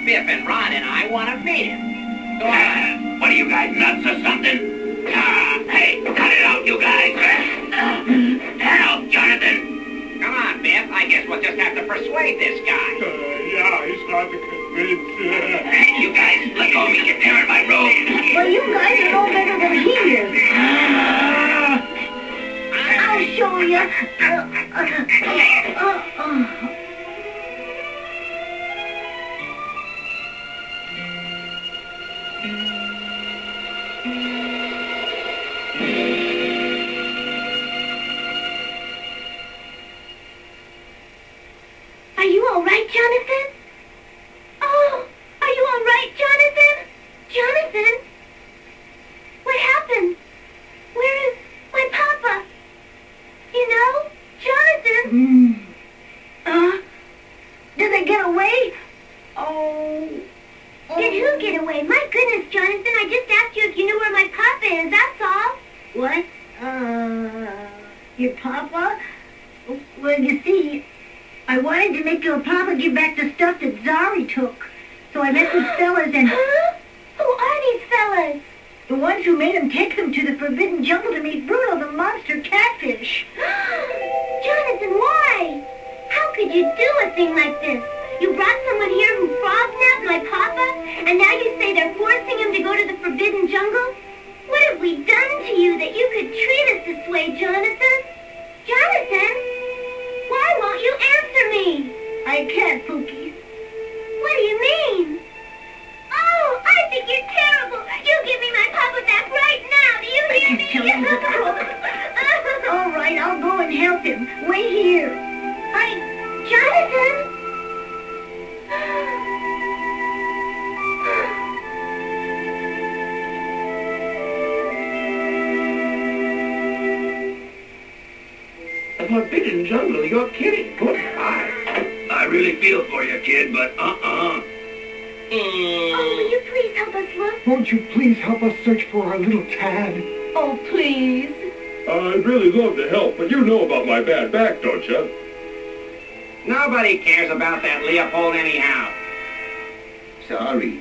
Biff and Rod and I want to meet him. Go on. What are you guys, nuts or something? Hey, cut it out, you guys. Help, Jonathan. Come on, Biff. I guess we'll just have to persuade this guy. Yeah, he's hard to convince. Hey, you guys, let go of me. You're tearing my robe. Well, you guys are no better than he is. I'll show you. Are you all right, Jonathan? Oh, are you all right, Jonathan? Jonathan? What happened? Where is my papa? You know, Jonathan? Did they get away? Oh. Did who get away? My goodness, Jonathan, I just asked you if you knew where my papa is, that's all. What? Your papa? Well, you see, I wanted to make your papa give back the stuff that Zari took. So I met these fellas and... Huh? Who are these fellas? The ones who made him take them to the Forbidden Jungle to meet Bruto, the monster catfish. Jonathan, why? How could you do a thing like this? You brought someone here who frog-nabbed my papa, and now you say they're forcing him to go to the Forbidden Jungle? What have we done to you that you could treat us this way, Jonathan? Jonathan? Why won't you answer me? I can't, Pookie. What do you mean? Oh, I think you're terrible. You give me my papa back right now. Do you hear me? All right, I'll go and help him. Wait here. Jonathan? The Forbidden Jungle, you're kidding. I really feel for you, kid, but Oh, will you please help us look? Won't you please help us search for our little Tad? Oh, please. I'd really love to help, but you know about my bad back, don't you? Nobody cares about that Leopold anyhow. Sorry,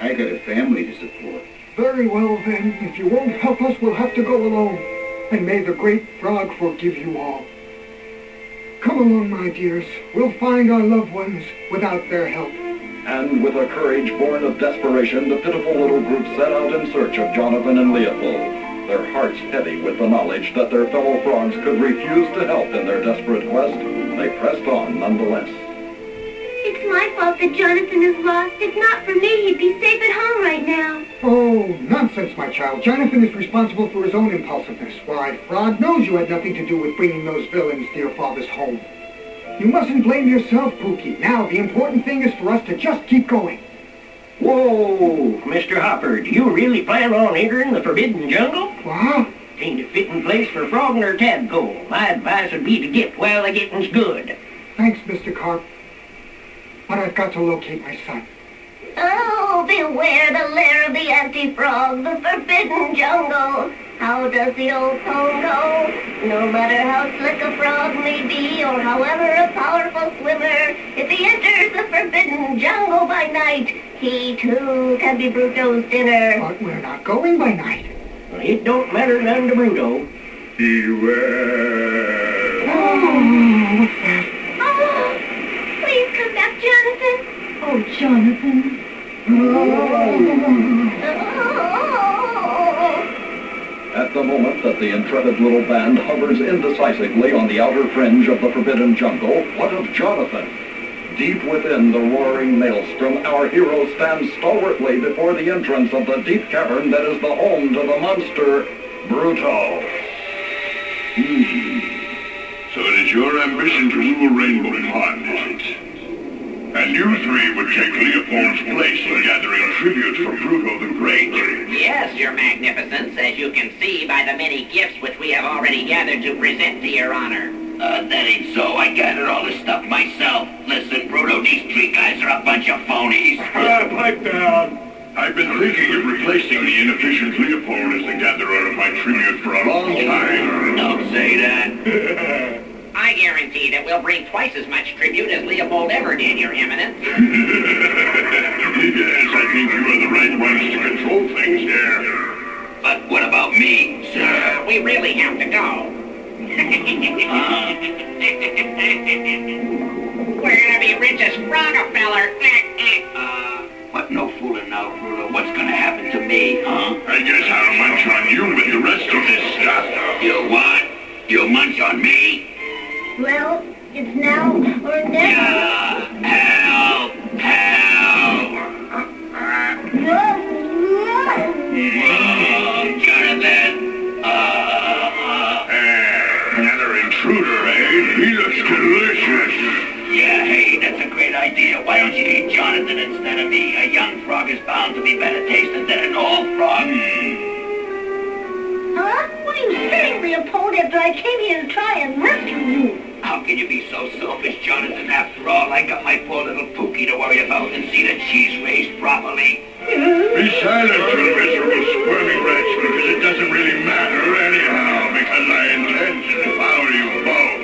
I got a family to support. Very well, then. If you won't help us, we'll have to go alone. And may the great frog forgive you all. Come along, my dears. We'll find our loved ones without their help. And with a courage born of desperation, the pitiful little group set out in search of Jonathan and Leopold, their hearts heavy with the knowledge that their fellow frogs could refuse to help in their desperate quest. They pressed on nonetheless. It's my fault that Jonathan is lost. If not for me, he'd be safe at home right now. Oh, nonsense, my child. Jonathan is responsible for his own impulsiveness. Why, Frog knows you had nothing to do with bringing those villains to your father's home. You mustn't blame yourself, Pookie. Now, the important thing is for us to just keep going. Whoa, Mr. Hopper, do you really plan on entering the Forbidden Jungle? What? Ain't a fitting place for frog nor tadpole. My advice would be to get while the getting's good. Thanks, Mr. Carp. But I've got to locate my son. Oh, beware the lair of the anti-frog, the Forbidden Jungle. How does the old poem go? No matter how slick a frog may be, or however a powerful swimmer, if he enters the Forbidden Jungle by night, he too can be Bruto's dinner. But we're not going by night. It don't matter none to Bruto. Beware. Oh, what's that? Oh, please come back, Jonathan. Oh, Jonathan. At the moment that the intrepid little band hovers indecisively on the outer fringe of the Forbidden Jungle, what of Jonathan? Deep within the roaring maelstrom, our hero stands stalwartly before the entrance of the deep cavern that is the home to the monster, Bruto. So it is your ambition to rule Rainbow Pond, is it? And you three would take Leopold's place in gathering tribute for Bruto the Great. Yes, Your Magnificence, as you can see by the many gifts which we have already gathered to present to Your Honor. That ain't so. I gathered all this stuff myself. Listen, Bruto, these three guys are a bunch of phonies. Pipe down. I've been thinking of replacing the inefficient Leopold as the gatherer of my tribute for a long time. Don't say that. I guarantee that we'll bring twice as much tribute as Leopold ever did, Your Eminence. sir. But what about me, sir? We really have to go. We're gonna be rich as Rockefeller. But no fooling now, Bruto. What's gonna happen to me, huh? I guess I'll munch on you with the rest of this stuff. You what? You munch on me? Well, it's now or never. Help! Help! Jonathan! Another intruder, eh? He looks delicious. Yeah, hey, that's a great idea. Why don't you eat Jonathan instead of me? A young frog is bound to be better tasted than an old frog. Huh? What are you saying, Leopold, after I came here to try and rescue you? How can you be so selfish, Jonathan? After all, I got my poor little Pookie to worry about and see that she's raised properly. Be silent, you miserable squirming wretch, because it doesn't really matter anyhow, because I intend to devour you both.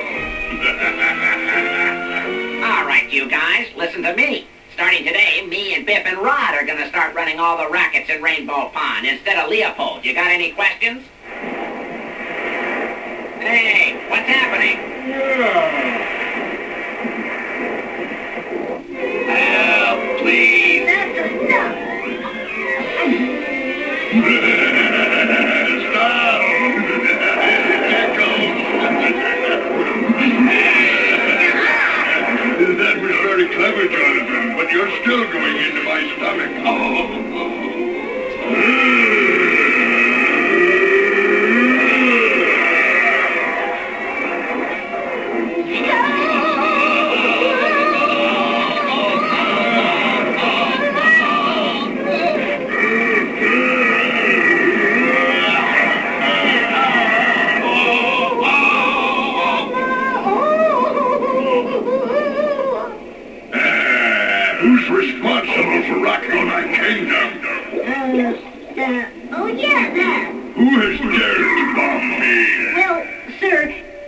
All right, you guys, listen to me. Starting today, me and Biff and Rod are gonna start running all the rackets in Rainbow Pond instead of Leopold. You got any questions? Hey, what's happening? Help, please. That's enough. Stop! That was very clever, Jonathan, but you're still going into my stomach. Who's responsible for rocking my kingdom? Oh yeah, that. Who has dared to bomb me? Well, sir,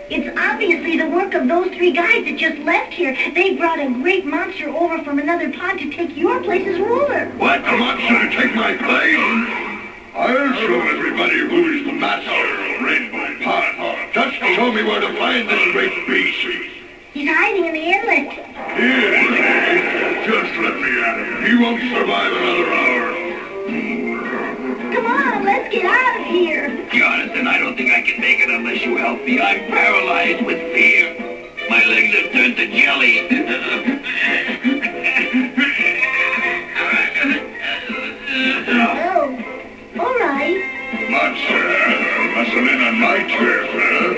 it's obviously the work of those three guys that just left here. They brought a great monster over from another pond to take your place as ruler. What? A monster to take my place? I'll show everybody who's the master of Rainbow Pond. Just show me where to find this great beast. He's hiding in the inlet. Here, just let me at him. He won't survive another hour. Come on, let's get out of here. Jonathan, I don't think I can make it unless you help me. I'm paralyzed with fear. My legs have turned to jelly. Oh, all right. Monster, must have been on my turf, huh?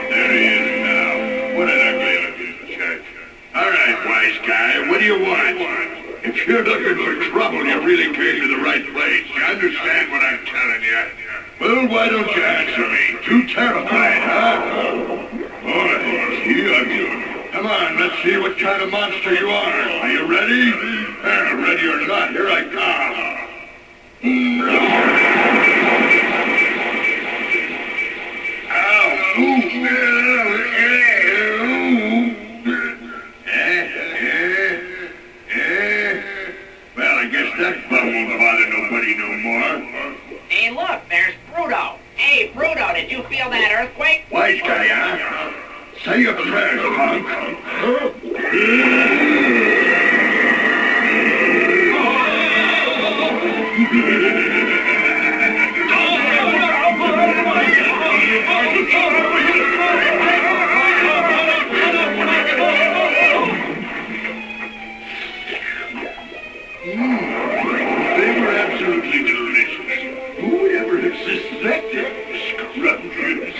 There he is now. What an ugly looking church. All right, wise guy, what do you want? If you're looking for trouble, you really came to the right place. You understand what I'm telling you? Well, why don't you answer me? Too terrified, huh? All right, see of you. Come on, let's see what kind of monster you are. Are you ready? Ready or not, here I come. Ow! Well, I guess that bum won't bother nobody no more. Hey, look, there's Bruto. Hey, Bruto, did you feel that earthquake? Wise guy, huh? Say your prayers, punk. They were absolutely delicious. Who would ever have suspected? Scrumptious.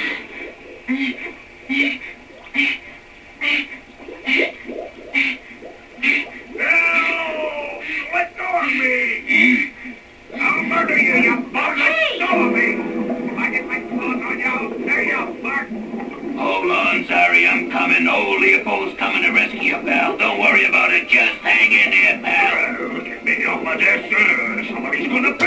Let go of me! I'll murder you, you bogus son of me! If I get my claws on you, I'll tear you apart! Hold on, sorry, I'm coming. Old Leopold's coming to rescue you, pal. Don't worry about it. Just hang in there, pal. Get me off my desk, sir. Somebody's gonna pay!